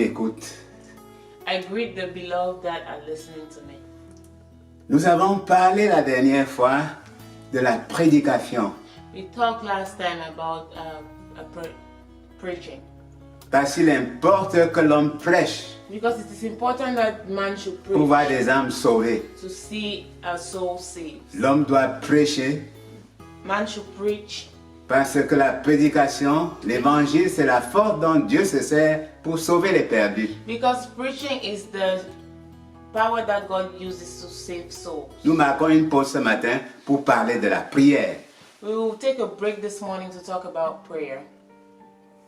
m'écoutent. I greet the beloved that are listening to me. Nous avons parlé la dernière fois de la prédication. We talked last time about preaching. Parce qu'il importe que l'homme prêche Because it is important that man should pour preach voir des âmes sauvées. to see a soul saved. L'homme doit prêcher Man should preach parce que la prédication, l'évangile, c'est la force dont Dieu se sert pour sauver les perdus. because preaching is the power that God uses to save souls. Nous marquons une pause ce matin pour parler de la prière. We will take a break this morning to talk about prayer.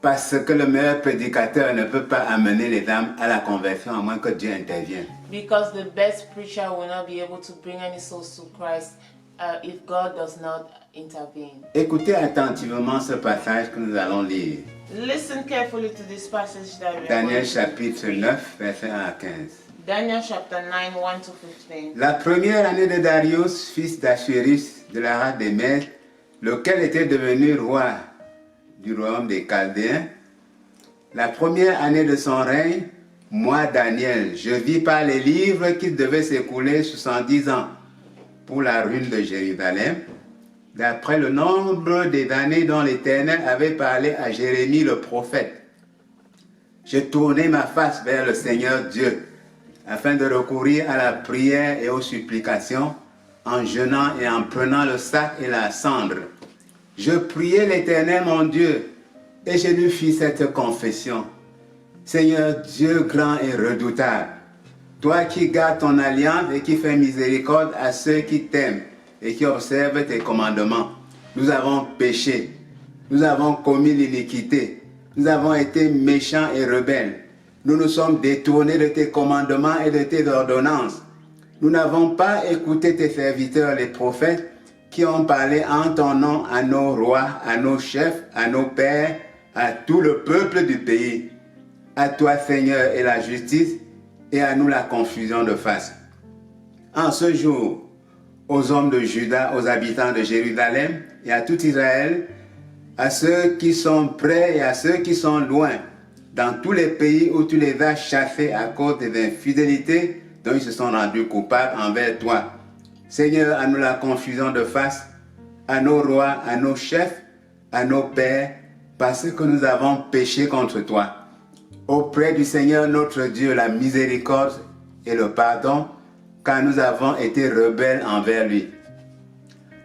Parce que le meilleur prédicateur ne peut pas amener les âmes à la conversion à moins que Dieu intervienne. Because the best preacher will not be able to bring any souls to Christ if God does not intervene. Écoutez attentivement ce passage que nous allons lire. Listen carefully to this passage that we are Daniel going to chapitre read. 9, verset 1 à 15. Daniel chapter 9, 1 to 15. La première année de Darius, fils d'Achérus de la race des Mèdes, lequel était devenu roi du royaume des Chaldéens, la première année de son règne, moi Daniel, je vis par les livres qu'il devait s'écouler 70 ans pour la ruine de Jérusalem, d'après le nombre des années dont l'Éternel avait parlé à Jérémie le prophète. Je tournai ma face vers le Seigneur Dieu, afin de recourir à la prière et aux supplications, en jeûnant et en prenant le sac et la cendre. Je priai l'Éternel mon Dieu, et je lui fis cette confession. Seigneur Dieu grand et redoutable, toi qui gardes ton alliance et qui fais miséricorde à ceux qui t'aiment et qui observent tes commandements, nous avons péché, nous avons commis l'iniquité, nous avons été méchants et rebelles. Nous nous sommes détournés de tes commandements et de tes ordonnances. Nous n'avons pas écouté tes serviteurs, les prophètes, qui ont parlé en ton nom à nos rois, à nos chefs, à nos pères, à tout le peuple du pays. À toi, Seigneur, est la justice, et à nous la confusion de face. En ce jour, aux hommes de Juda, aux habitants de Jérusalem, et à tout Israël, à ceux qui sont près et à ceux qui sont loin, dans tous les pays où tu les as chassés à cause des infidélités dont ils se sont rendus coupables envers toi. Seigneur, à nous la confusion de face, à nos rois, à nos chefs, à nos pères, parce que nous avons péché contre toi. Auprès du Seigneur notre Dieu, la miséricorde et le pardon, car nous avons été rebelles envers lui.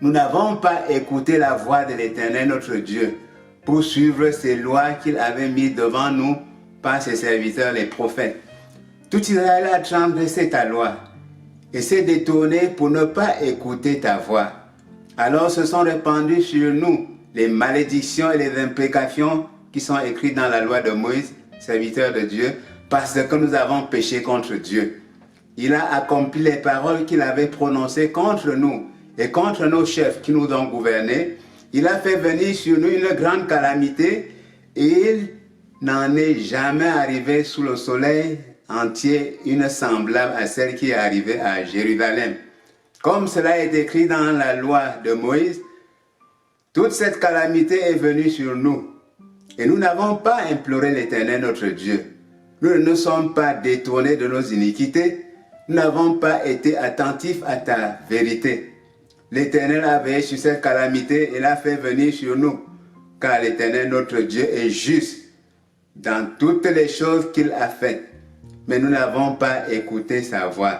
Nous n'avons pas écouté la voix de l'Éternel notre Dieu pour suivre ces lois qu'il avait mises devant nous par ses serviteurs les prophètes. Tout Israël a transgressé ta loi et s'est détourné pour ne pas écouter ta voix. Alors se sont répandues sur nous les malédictions et les imprécations qui sont écrites dans la loi de Moïse, serviteur de Dieu, parce que nous avons péché contre Dieu. Il a accompli les paroles qu'il avait prononcées contre nous et contre nos chefs qui nous ont gouvernés. Il a fait venir sur nous une grande calamité et il n'en est jamais arrivé sous le soleil entier une semblable à celle qui est arrivée à Jérusalem. Comme cela est écrit dans la loi de Moïse, toute cette calamité est venue sur nous. Et nous n'avons pas imploré l'Éternel notre Dieu. Nous ne nous sommes pas détournés de nos iniquités. Nous n'avons pas été attentifs à ta vérité. L'Éternel a veillé sur cette calamité et l'a fait venir sur nous. Car l'Éternel notre Dieu est juste dans toutes les choses qu'il a faites. Mais nous n'avons pas écouté sa voix.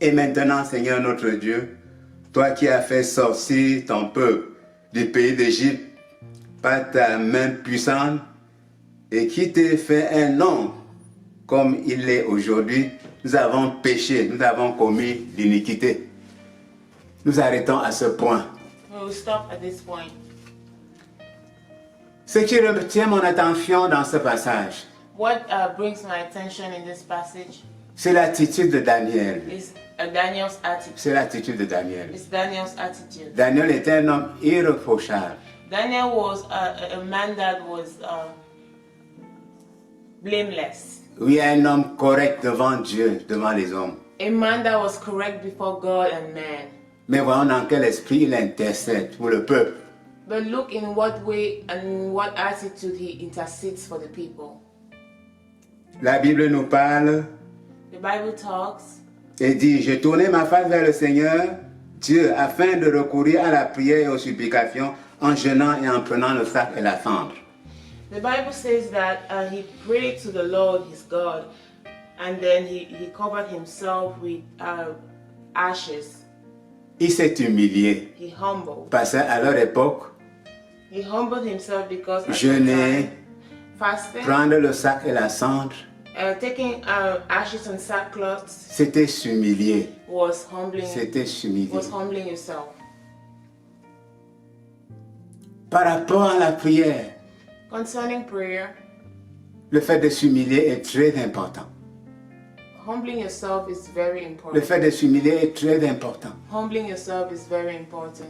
Et maintenant, Seigneur notre Dieu, toi qui as fait sortir ton peuple du pays d'Égypte par ta main puissante et qui t'a fait un nom comme il l'est aujourd'hui, nous avons péché, nous avons commis l'iniquité. Nous arrêtons à ce point. We will stop at this point. Ce qui retient mon attention dans ce passage, What brings my attention in this passage c'est l'attitude de Daniel. is Daniel's attitude. C'est l'attitude de Daniel. It's Daniel's attitude. Daniel était un homme irréprochable. Daniel was a man that was blameless. Oui, un homme correct devant Dieu, devant les hommes. A man that was correct before God and man. Mais voyons dans quel esprit il intercède pour le peuple. But look in what way and what attitude he intercedes for the people. La Bible nous parle The Bible talks et dit, je tournai ma face vers le Seigneur, Dieu, afin de recourir à la prière et aux supplications en jeûnant et en prenant le sac et la cendre. The Bible says that he prayed to the Lord his God, and then he covered himself with ashes. Il s'est humilié He humbled. parce qu'à leur époque, He humbled himself because at the jeûner, time, fasting, prendre le sac et la cendre, taking ashes and sackcloth c'était s'humilier. was humbling. C'était s'humilier. Was humbling yourself. Par rapport à la prière, Concerning prayer, le fait de s'humilier est très important. humbling yourself is very Le important. fait de s'humilier est très important. Humbling yourself is very important.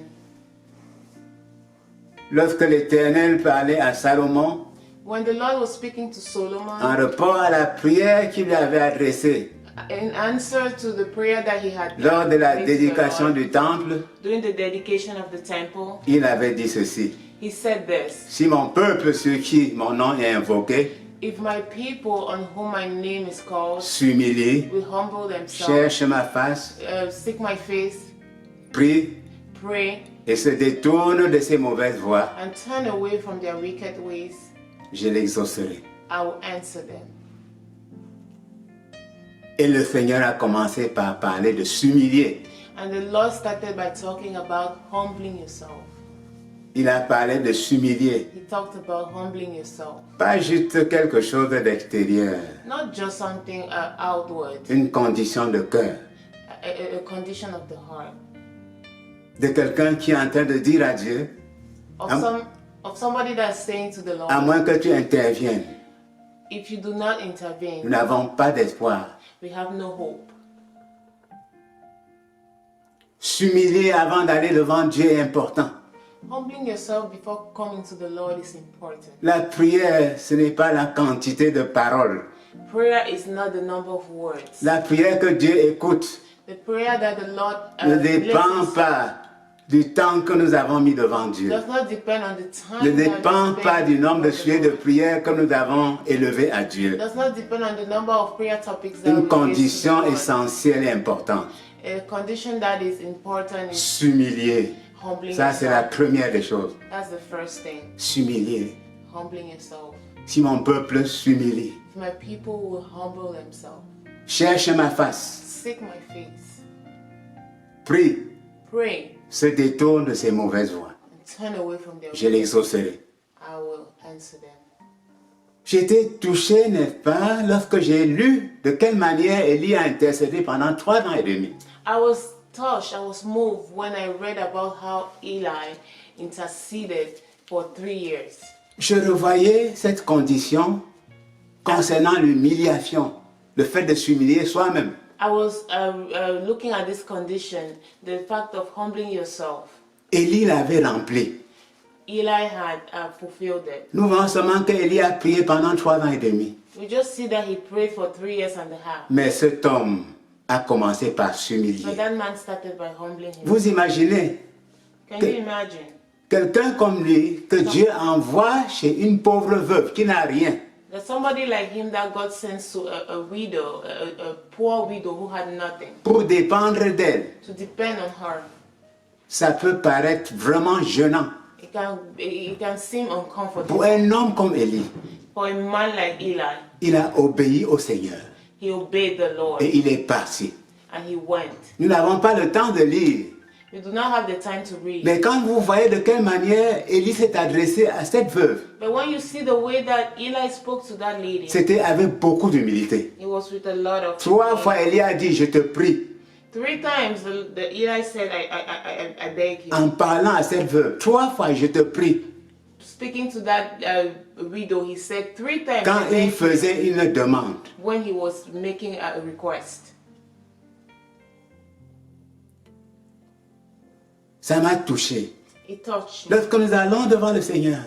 Lorsque l'Éternel parlait à Salomon, When the Lord was speaking to Solomon, en rapport à la prière qu'il lui avait adressée in answer to the prayer that he had lors de la made to the dédication Lord, du temple, during the dedication of the temple, il avait dit ceci. he said this: Si mon peuple sur qui mon nom est invoqué if my people on whom my name is called s'humilie, will humble themselves, cherche ma face, seek my face, prie pray, et se détourne de ses mauvaises voies, and turn away from their wicked ways, je l'exaucerai. I will answer them. Et le Seigneur a commencé par parler de s'humilier. And the Lord started by talking about humbling yourself. Il a parlé de s'humilier. He talked about humbling yourself. Pas juste quelque chose d'extérieur, Not just something outward, une condition de cœur. a condition of the heart. De quelqu'un qui est en train de dire à Dieu, Of somebody that's saying to the Lord, à moins que tu interviennes, if you do not nous intervene, n'avons pas d'espoir. we have no hope. S'humilier avant d'aller devant Dieu est important. Humbling yourself before coming to the Lord is important. La prière, ce n'est pas la quantité de paroles. Prayer is not the number of words. La prière que Dieu écoute The prayer that the Lord ne dépend listens pas du temps que nous avons mis devant Dieu. does not depend on the time. Ne that you dépend spend pas du nombre de before the sujets de Lord. prière que nous avons élevés à Dieu. Does not depend on the number of prayer topics that Une we raise to condition the Lord. essentielle et importante. A condition that is important is S'humilier. humbling Ça, c'est la yourself. première des choses. That's the first thing. S'humilier. Humbling yourself. Si mon peuple s'humilie, If my people will humble themselves, cherche ma face, seek my face, prie, pray, se détourne de ses mauvaises voies. and turn away from their Je wicked, l'exaucerai. I will answer them. J'étais touché, n'est-ce pas, lorsque j'ai lu de quelle manière Élie a intercédé pendant 3 ans et demi. I was touched, I was moved when I read about how Eli interceded for 3 years. Je revoyais cette condition concernant l'humiliation, le fait de s'humilier soi-même. I was looking at this condition, the fact of humbling yourself. Élie l'avait rempli. Eli had fulfilled it. Nous voyons seulement qu'Élie a prié pendant 3 ans et demi. We just see that he prayed for 3 years and a half. Mais cet homme a commencé par But s'humilier. that man started by humbling himself. Vous imaginez Can you imagine? quelqu'un comme lui que Dieu envoie chez une pauvre veuve qui n'a rien. That somebody like him that God sends to a widow, a poor widow who had nothing, Pour dépendre d'elle. to depend on her. Ça peut paraître vraiment gênant. It can seem Pour uncomfortable. un homme comme Élie, For a man like Eli, il a obéi au Seigneur he obeyed the Lord et il est parti. and he went. Nous n'avons pas le temps de lire. We do not have the time to read. Mais quand vous voyez de quelle manière Élie s'est adressé à cette veuve, But when you see the way that Eli spoke to that lady, c'était avec beaucoup d'humilité. it was with a lot of 3 fois Élie a dit, je te prie, 3 times the Eli said, I beg you. en parlant à cette veuve. 3 fois, je te prie. Speaking to that widow, he said 3 times Quand I beg il you, faisait une demande. when he was making a request. Ça m'a touché. It touched me. Lorsque nous allons devant le Seigneur,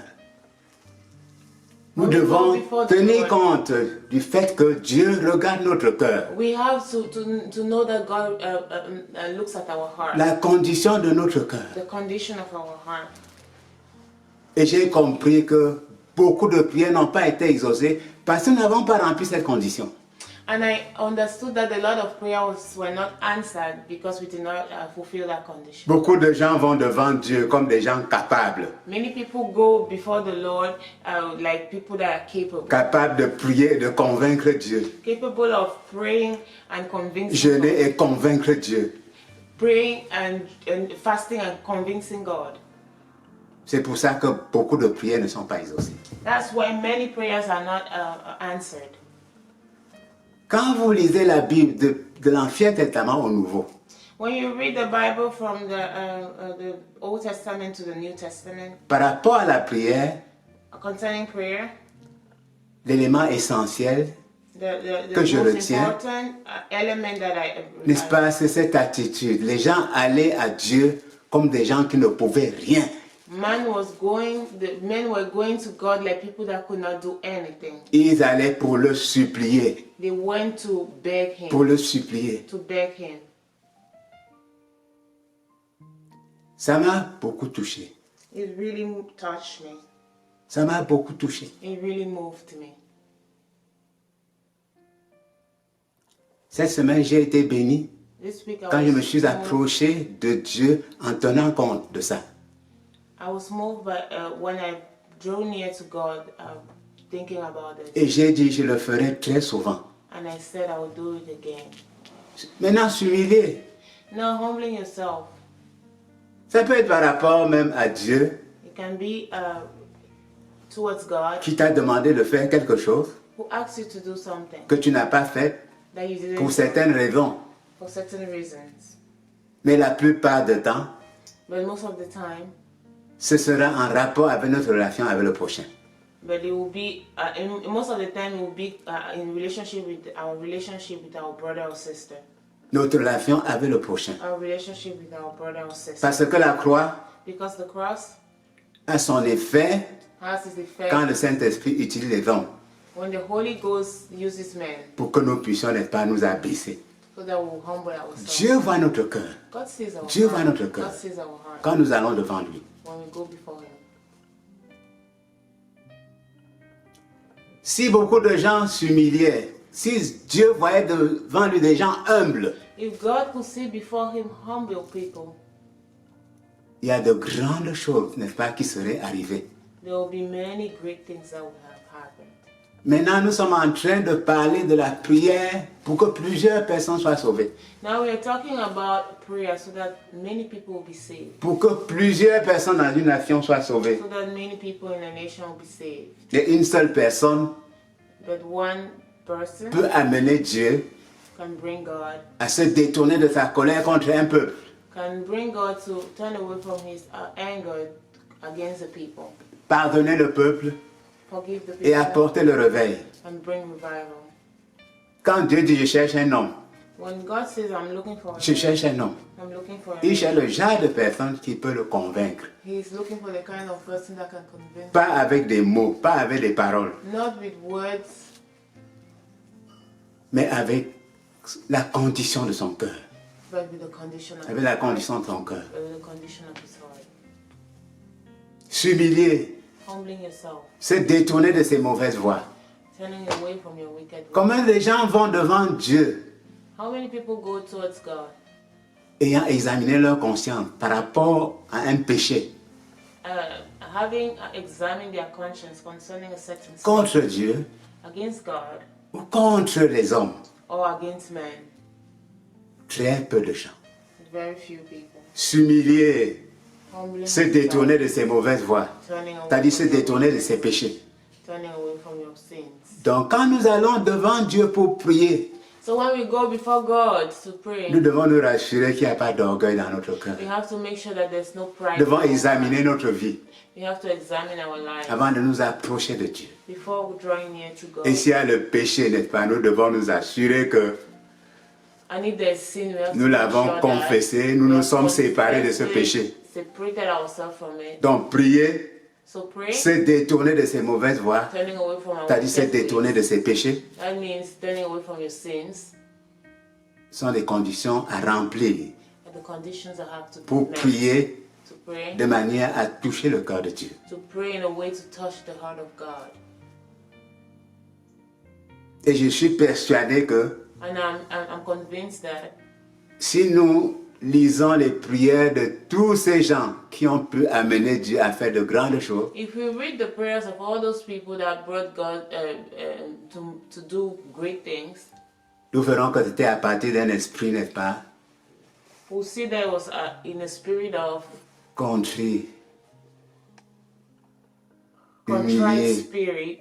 nous devons tenir compte du fait que Dieu regarde notre cœur, We have to know that God looks at our heart, la condition de notre cœur. the condition of our heart. Et j'ai compris que beaucoup de prières n'ont pas été exaucées parce que nous n'avons pas rempli cette condition. And I understood that a lot of prayers were not answered because we did not fulfill that condition. Beaucoup de gens vont devant Dieu comme des gens capables. Many people go before the Lord like people that are capable. Capables de prier et de convaincre Dieu. Capable of praying and convincing Jeûner God. et convaincre Dieu. Praying and fasting and convincing God. C'est pour ça que beaucoup de prières ne sont pas exaucées. That's why many prayers are not answered. Quand vous lisez la Bible de l'Ancien Testament au Nouveau, When you read the Bible from the Old Testament to the New Testament, par rapport à la prière, concerning prayer, l'élément essentiel, the que je most retiens, important element that n'est-ce pas, c'est cette attitude. Les gens allaient à Dieu comme des gens qui ne pouvaient rien. the men were going to God like people that could not do anything. Ils allaient pour le supplier, They went to beg him. pour le supplier. To beg him. Ça m'a beaucoup touché. It really touched me. Ça m'a beaucoup touché. It really moved me. Cette semaine, j'ai été béni This week quand je me suis approché de Dieu en tenant compte de ça. I was moved by when I drew near to God, thinking about it. Et j'ai dit, je le ferai très souvent. And I said I would do it again. Maintenant, s'humilier. Now, humbling yourself. Ça peut être par rapport même à Dieu It can be towards God qui t'a demandé de faire quelque chose who asks you to do something que tu n'as pas fait that you didn't pour do certaines raisons. for certain reasons. Mais la plupart du temps, But most of the time, ce sera en rapport avec notre relation avec le prochain. but it will be most of the time it will be in relationship with our brother or sister. Notre relation avec le prochain. Our relationship with our brother or sister. Parce que la croix Because the cross a son effet has its effect quand le Saint-Esprit utilise les hommes when the Holy Ghost uses men pour que nous puissions, n'est-ce pas, nous abaisser. so that we'll humble ourselves. Dieu voit notre cœur. God sees our Dieu heart. voit notre cœur God sees our heart quand nous allons devant lui. when we go before Him. Si beaucoup de gens s'humiliaient, si Dieu voyait devant lui des gens humbles, If God could see before Him humble people, il y a de grandes choses, n'est-ce pas, qui seraient arrivées. there will be many great things that will have happened. Maintenant, nous sommes en train de parler de la prière pour que plusieurs personnes soient sauvées. Now we are talking about prayer so that many people will be saved. Pour que plusieurs personnes dans une nation soient sauvées. So that many people in a nation will be saved. Et une seule personne But one person peut amener Dieu can bring God, à se détourner de sa colère contre un peuple. can bring God to turn away from His anger against the people, Pardonner le peuple forgive the et people, apporter le réveil. and bring revival. Quand Dieu dit je cherche un homme, When God says, I'm looking for je a cherche un homme. I'm looking for a Il cherche le genre de personne qui peut le convaincre. He's looking for the kind of person that can convince, Pas avec des mots, pas avec des paroles, not with words, mais avec la condition de son cœur. but with the condition of Avec la condition de son cœur. with the condition of his heart. S'humilier, Humbling yourself, se détourner de ses mauvaises voies. turning away from your wicked ways. Comment les gens vont devant Dieu How many people go towards God ayant examiné leur conscience par rapport à un péché having examined their conscience concerning a certain sin contre Dieu against God ou contre les hommes? or against men? Très peu de gens. Very few people. S'humilier, Humbling se yourself, détourner de ses mauvaises voies, turning away c'est-à-dire se from your détourner de wicked ses ways, péchés. turning away from your sins. Donc quand nous allons devant Dieu pour prier, So when we go before God to pray, nous devons nous rassurer qu'il n'y a pas d'orgueil dans notre cœur. we have to make sure that there's no pride. Nous devons in our examiner heart. notre vie We have to examine our lives avant de nous approcher de Dieu. before drawing near to God. Et s'il y a le péché, n'est-ce pas, nous devons nous assurer que And if there's sin, we have nous to make l'avons sure that confessé, nous we nous have sommes séparés de ce confessed péché. it, separated ourselves from it. Donc prier, So pray, se détourner de ses mauvaises voies, turning away from our c'est-à-dire se wicked ways. détourner de ses péchés, That means turning away from your sins. sont des conditions à remplir And the conditions that have to be pour met prier to pray, de manière à toucher le cœur de Dieu. to pray in a way to touch the heart of God. Et je suis persuadé que And I'm convinced that si nous lisons les prières de tous ces gens qui ont pu amener Dieu à faire de grandes choses, if we read the prayers of all those people that brought God to do great things, nous verrons que c'était à partir d'un esprit, n'est-ce pas, we'll see that it was in a spirit of contrit, contrite humilié, spirit,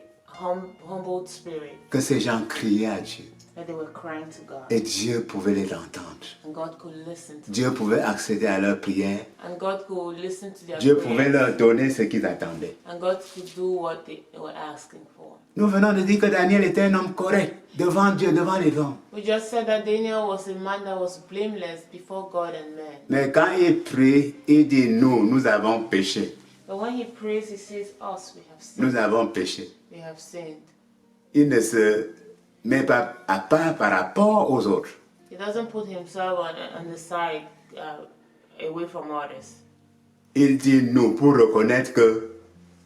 humbled spirit, que ces gens criaient à Dieu. that they were crying to God. Et Dieu pouvait les entendre. And God could listen to them. Dieu pouvait accéder à leurs prières. And God could listen to their Dieu pouvait prayers. leur donner ce qu'ils attendaient. And God could do what they were asking for. Nous venons de dire que Daniel était un homme correct devant Dieu, devant les hommes. We just said that Daniel was a man that was blameless before God and men. Mais quand il prie, il dit nous avons péché. But when he prays, he says, us, we have sinned. Nous avons péché. We have sinned. Il ne se met pas à part par rapport aux autres. He doesn't put himself on the side away from others. Il dit nous pour reconnaître que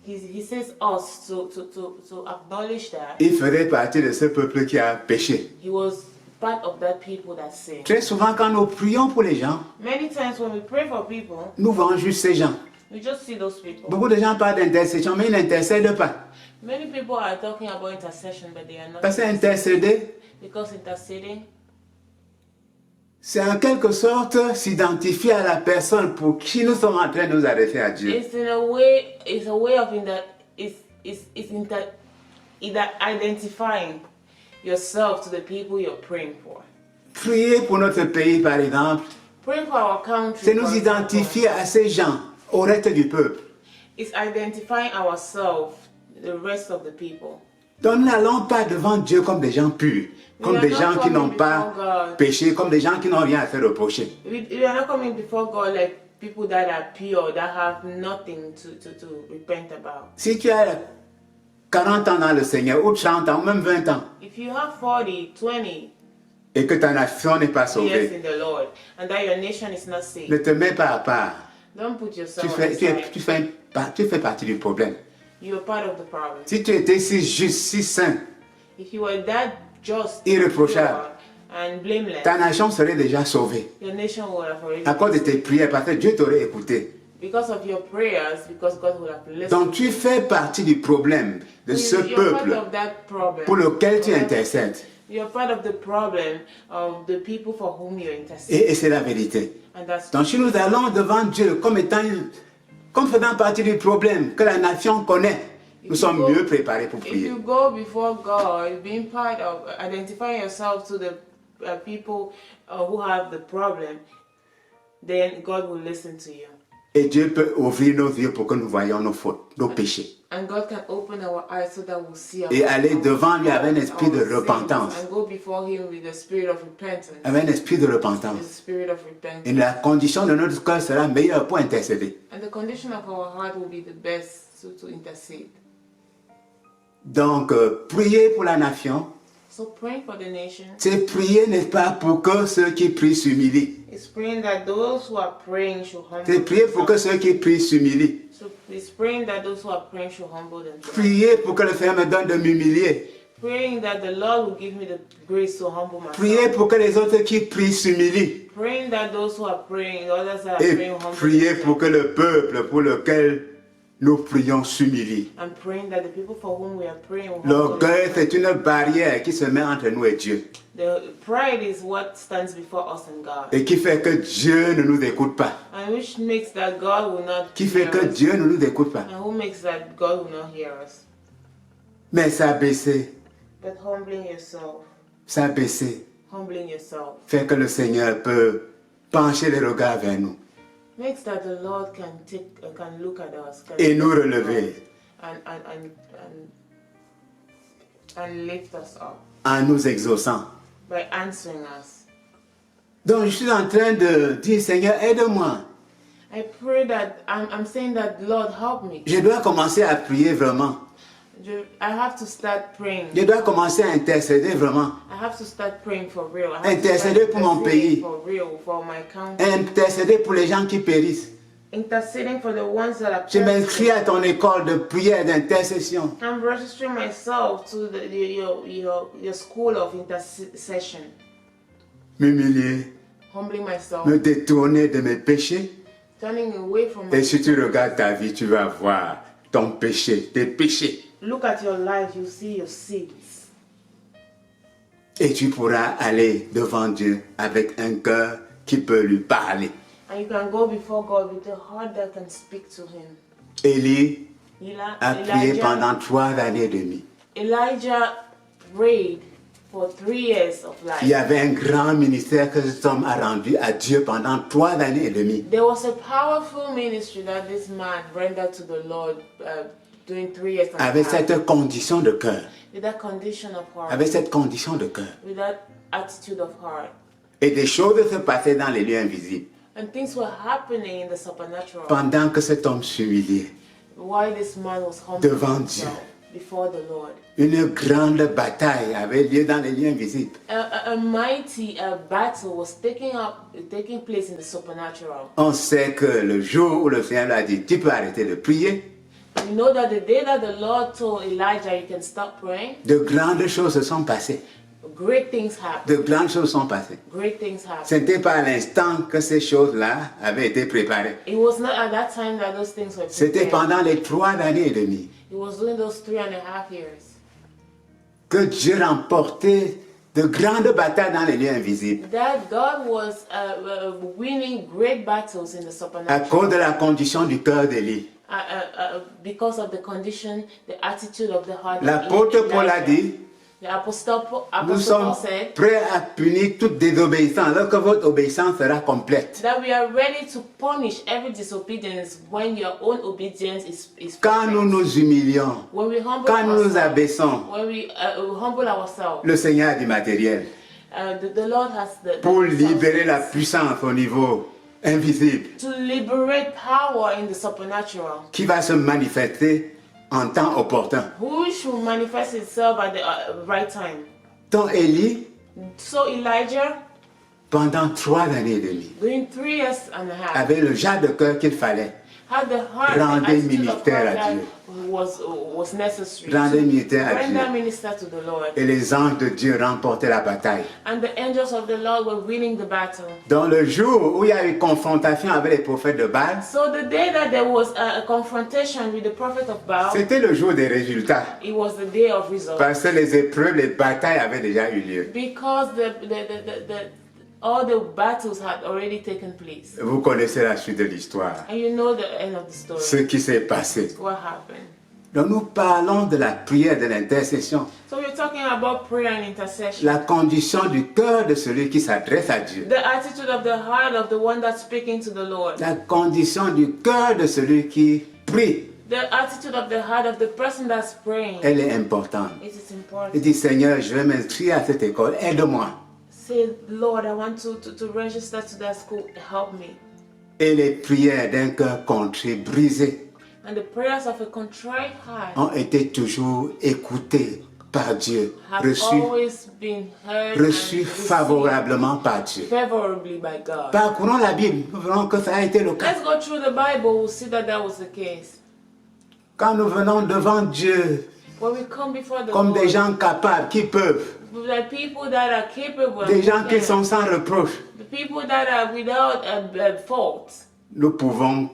He says us to acknowledge that il ferait partie de ce peuple qui a péché. he was part of that people that sinned. Très souvent, quand nous prions pour les gens, Many times when we pray for people, nous voyons juste ces gens. we just see those people. Beaucoup de gens parlent d'intercession, mais ils n'intercèdent pas. Many people are talking about intercession, but they are not. Parce qu'intercéder, Because interceding c'est en quelque sorte s'identifier à la personne pour qui nous sommes en train de nous adresser à Dieu. it's a way of identifying yourself to the people you're praying for. Prier pour notre pays, par exemple, Praying for our country, c'est nous for example, identifier à ces gens, au reste du peuple. is identifying ourselves, the rest of the people. Donc nous n'allons pas devant Dieu comme des gens purs, comme des gens qui n'ont pas péché, comme des gens qui n'ont rien à se reprocher. We are not coming before God like people that are pure, that have nothing to repent about. Si tu as 40 ans dans le Seigneur, ou 30 ans, ou même 20 ans, If you have 40, 20 et que ta nation n'est pas years sauvée, in the Lord, and that your nation is not saved, ne te mets pas à part. don't put Tu yourself on fais, the tu, side. es- tu fais partie du problème. You are part of the problem. Si tu étais si juste, si saint, If you were that just, irréprochable, pure, and blameless, ta nation serait déjà sauvée. your nation would have already À cause de been tes saved. prières, parce que Dieu t'aurait écouté. Because of your prayers, because God would have listened. Donc tu fais partie du problème de ce You're part peuple of that problem. pour lequel tu intercèdes. You're part of the problem of the people for whom you intercede. Et c'est la vérité. And that's Donc si nous allons devant Dieu comme faisant partie du problème que la nation connaît, nous sommes mieux préparés pour if prier. you go before God, being part of identifying yourself to the people who have the problem, then God will listen to you. Et Dieu peut ouvrir nos yeux pour que nous voyions nos fautes, nos péchés. And God can open our eyes so that we'll see Et aller devant lui avec un our esprit de sins, repentance. and go before Him with a spirit of repentance. Avec un esprit de With a repentance. spirit of repentance. Et la condition de notre cœur sera meilleure pour intercéder. And the condition of our heart will be the best to intercede. Donc, prier pour la nation, So praying for the nation c'est prier, n'est-ce pas, pour que ceux qui prient s'humilient. is praying that those who are praying should humble C'est prier pour que themselves. ceux qui prient s'humilient. So it's praying that those who are praying should humble themselves. Prier pour que le Seigneur me donne de m'humilier. Praying that the Lord will give me the grace to humble myself. Prier pour que les autres qui prient s'humilient. Praying that those who are praying, the others that are Et praying humble prier pour themselves. que le peuple pour lequel nous prions s'humilie. And praying that the people for whom we are praying will humble L'orgueil, themselves. c'est une barrière qui se met entre nous et Dieu. The pride is what stands before us and God. Et qui fait que Dieu ne nous écoute pas. And which makes that God will not Qui fait hear que us. Dieu ne nous écoute pas. And who makes that God will not hear us. Mais s'abaisser, But humbling yourself, fait que le Seigneur peut pencher les regards vers nous makes that the Lord can look at us, can et nous look at relever us and lift us up en nous exaucant. by answering us. Donc je suis en train de dire, Seigneur, aide-moi. I pray that I'm saying that Lord help me. Je dois commencer à prier vraiment. I have to start praying. Je dois commencer à intercéder vraiment. I have to start praying for real. I have to Intercéder start pour mon interceding pays. for real, for my country. Intercéder pour les gens qui périssent. interceding for the ones that are Je m'inscris persecuted. à ton école de prière d'intercession. I'm registering myself to your school of intercession, M'humilier, humbling myself, me détourner de mes péchés. turning away from my Et si tu regardes ta vie, tu vas voir ton péché, tes péchés. Look at your life, you see your sins. Et tu pourras aller devant Dieu avec un cœur qui peut lui parler. And you can go before God with a heart that can speak to Him. Élie a prié pendant 3 années et demie. Elijah prayed for 3 years of Il y life. avait un grand ministère que cet homme a rendu à Dieu pendant 3 années et demie. There was a powerful ministry that this man rendered to the Lord during 3 years and a Avec half. cette condition de cœur. With that condition of heart. Avec cette condition de cœur. With that attitude of heart. Et des choses se passaient dans les lieux invisibles. And things were happening in the supernatural. Pendant que cet homme s'humiliait While this man was humbling devant himself before the Lord. une grande bataille avait lieu dans les lieux invisibles. A mighty battle was taking place in the supernatural. On sait que le jour où le Seigneur lui a dit, tu peux arrêter de prier, We know that the day that the Lord told Elijah, you can stop praying, de grandes choses se sont passées. great things happened. De grandes choses sont passées. Great things happened. Ce n'était pas à l'instant que ces choses-là avaient été préparées. It was not at that time that those things were C'était prepared. pendant les 3 années et demie It was during those 3.5 years que Dieu remportait de grandes batailles dans les lieux invisibles. that God was winning great battles in the À supernatural. cause de la condition du cœur d'Élie. Because of the condition, the attitude of the heart. of L'apôtre Paul a Elijah. dit, The Apostle nous Paul sommes said prêts à punir toute désobéissance lorsque votre obéissance sera complète. that we are ready to punish every disobedience when your own obedience is Quand nous perfect. nous humilions, When we humble quand nous nous ourselves, abaissons, when we humble ourselves, le Seigneur a du matériel the Lord has the pour the libérer la resources puissance au niveau invisible to liberate power in the supernatural, qui va se manifester en temps opportun. who should manifest itself at the right time. Donc Élie, So Elijah, pendant 3 années et demie, during 3 years and a half, avait le genre de cœur qu'il fallait. had the heart Rendez and attitude of ministère à heart Dieu. that was necessary Rendez to ministère à render Dieu. minister to the Lord. Et les anges de Dieu remportaient la bataille. And the angels of the Lord were winning the battle. Dans le jour où il y a eu confrontation avec les prophètes de Baal, So the day that there was a confrontation with the prophet of Baal, c'était le jour des résultats. it was the day of results. Parce que les épreuves, les batailles avaient déjà eu lieu. Because all the battles had already taken place. Vous connaissez la suite de l'histoire. And you know the end of the story. Ce qui s'est passé. What happened. Donc nous parlons de la prière, de l'intercession. So we're talking about prayer and intercession. La condition du cœur de celui qui s'adresse à Dieu. The attitude of the heart of the one that's speaking to the Lord. La condition du cœur de celui qui prie. The attitude of the heart of the person that's praying. Elle est importante. It is important. Il dit, Seigneur, je vais m'inscrire à cette école, aide-moi. Say, Lord, I want to register to that school. Help me. Et les prières d'un cœur contré, brisé, And the prayers of a contrite heart ont été toujours écoutées par Dieu, have reçues always been heard reçues and received favorablement par Dieu. favorably by God. Parcourons la Bible, nous verrons que ça a été le cas. Let's go through the Bible. We'll see that was the case. Quand nous venons devant Dieu When we come before the comme Lord, des gens capables, qui peuvent, the people that are capable, des gens and qui can, sont sans reproche, the people that are without fault, nous pouvons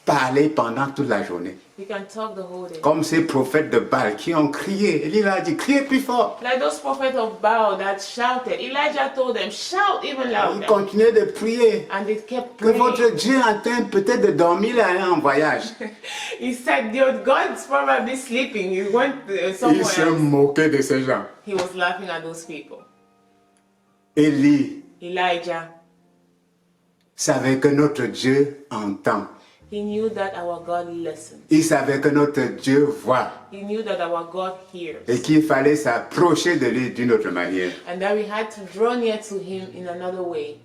parler pendant toute la journée. we can talk the whole day. Comme ces prophètes de Baal qui ont crié. Élie a dit, criez plus fort. Like those prophets of Baal that shouted. Elijah told them, shout even Ils louder. continuaient de prier. And they kept Que praying. votre Dieu est en train peut-être de dormir et aller en voyage. He said, God's probably sleeping. He went Il somewhere se else. moquait de ces gens. He was laughing at those people. Élie Elijah, savait que notre Dieu entend. he knew that our God listens. Il savait que notre Dieu voit. He knew that our God hears. Et qu'il fallait s'approcher de lui d'une autre manière. And that we had to draw near to him in another way.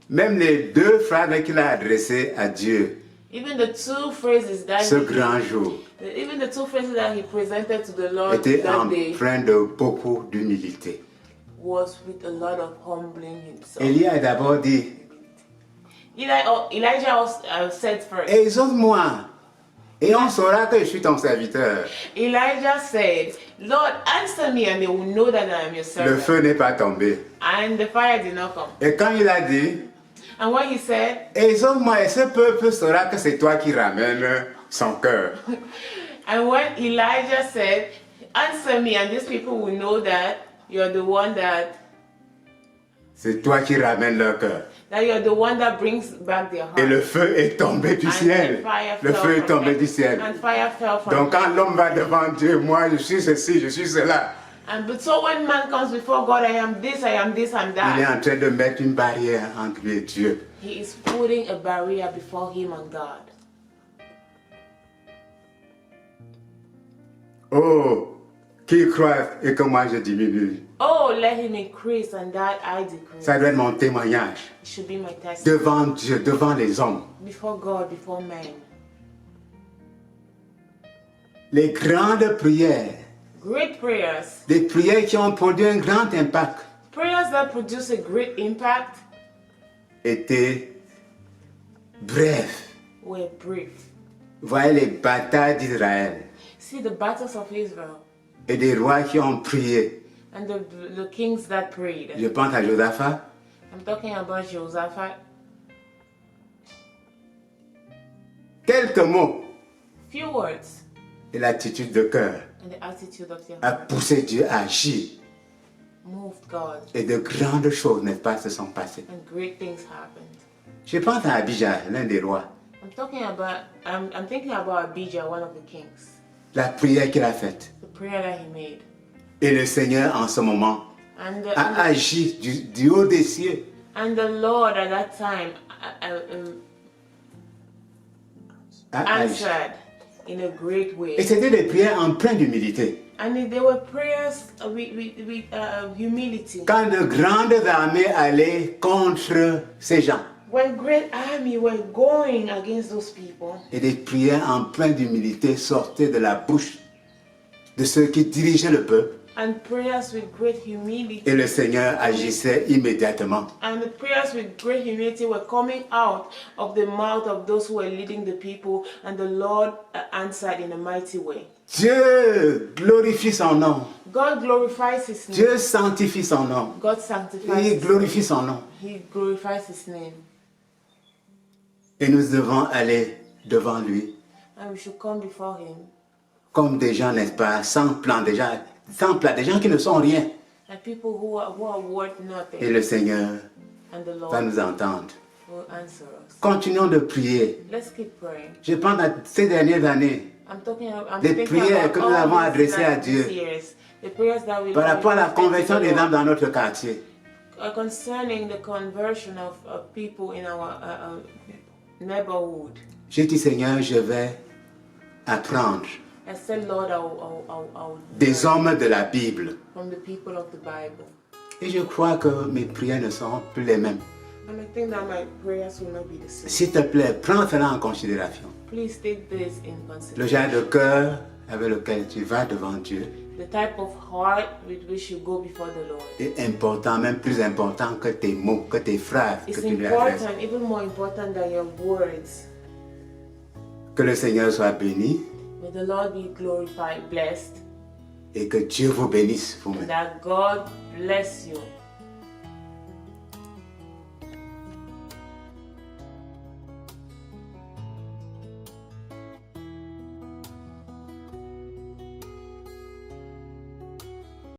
Même les 2 phrases qu'il a adressées à Dieu Even the 2 phrases that ce grand jour even the 2 phrases that he presented to the Lord étaient that day empreints de beaucoup d'humilité. was with a lot of humbling himself. Élie a d'abord dit, Elijah said first. Exauce-moi, et on saura que je suis ton serviteur. Elijah said, Lord, answer me and they will know that I am your Le servant. feu n'est pas tombé. And the fire did not come. Et quand il a dit, And when he said, exauce-moi, et ce peuple saura que c'est toi qui ramènes son cœur. and when Elijah said, answer me and these people will know that you're the one that C'est toi qui ramènes leur cœur. you're the one that brings back their heart. Et le feu est tombé du And ciel. the fire Le fell feu est from tombé heaven. du ciel. And fire fell from Donc quand heaven. l'homme va devant Dieu, moi je suis ceci, je suis cela. But so when man comes before God, I am this, I'm Il est that. en train de mettre une barrière entre lui et Dieu. He is putting a barrier before him and God. Oh, qu'il croit et que moi je diminue. Oh, let him increase and that I decrease. Ça doit être mon témoignage. It should be my testimony Devant Dieu, devant les hommes. before God, before men. Les grandes prières, Great prayers, des prières qui ont produit un grand impact, prayers that produce a great impact, étaient brèves. were brief. Voyez les batailles d'Israël See the battles of Israel et des rois qui ont prié. and the kings that prayed. Je pense à Josaphat, I'm talking about Jehoshaphat. quelques mots Few words et l'attitude de cœur and the attitude of their a heart poussé Dieu à agir. moved God, Et de grandes choses, n'est-ce pas, se sont passées. and great things happened. Je pense à Abijah, l'un des rois. I'm thinking about Abijah, one of the kings. La prière qu'il a faite. The prayer that he made. Et le Seigneur, en ce moment, And a agi du haut des cieux. the Lord at that time A agi. answered in a great Et way. c'était des prières empreintes d'humilité. And they were prayers with humility. Quand de grandes armées allaient contre ces gens. When great army were going against those people, Et des prières empreintes d'humilité sortaient de la bouche de ceux qui dirigeaient le peuple. and prayers with great humility, Et le Seigneur agissait immédiatement. and the prayers with great humility were coming out of the mouth of those who were leading the people, and the Lord answered in a mighty way. Dieu glorifie son nom. God glorifies His name. Dieu sanctifie son nom. God sanctifies Il His glorifie son nom. He glorifies His name, Et nous devons aller devant lui and we should come before Him comme des gens, n'est-ce pas, sans plan, des gens qui ne sont rien. like people who are worth Et nothing, le Seigneur and the va Lord nous entendre. will answer us. Continuons de prier. Let's keep praying. Je pense à ces dernières années, I'm Les thinking prières about que nous all avons these adressées à these Dieu. years, the prayers that we par rapport à la we make to conversion the des Lord, âmes dans notre quartier. Concerning the conversion of people in our neighborhood. J'ai dit, Seigneur, je vais apprendre I said, Lord, I'll des hommes de la Bible. from the people of the Bible. Et je crois que mes prières ne seront plus les mêmes. And I think that my prayers will not be the same. S'il te plaît, prends cela en considération. Please take this in Le genre consideration. de cœur avec lequel tu vas devant Dieu The type of heart with which you go before the Lord. est important, même plus important que tes mots, que tes phrases que It's tu lui adresses. important, even more important than your words. Que le Seigneur soit béni May the Lord be glorified, blessed, et que Dieu vous bénisse and vous-même. that God bless you.